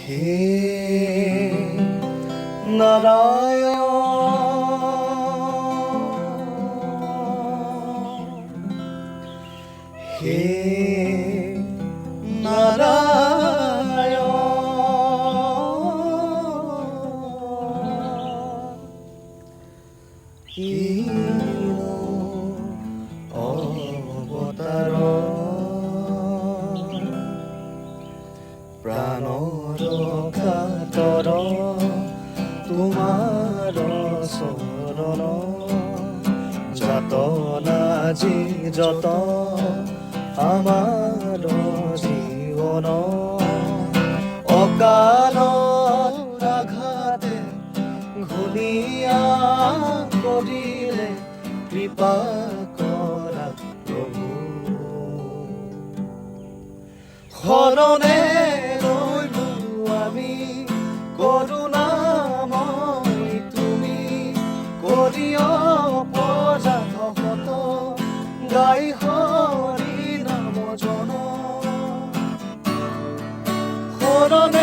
হে নাৰায়ণ, হে নাৰায়ণ, কিনো অবতাৰ প্ৰাণৰ খাতৰ তোমাৰ চৰণ যাতনা যি যত আমাৰ জীৱন অকালৰ আঘাতে ঘূণীয়া কৰিলে কৃপা কৰা প্ৰভু শৰণে লৈলো আমি কৰোণাময় তুমি কৰিয় প্ৰজাত গাই হৰি নাম জন শৰণে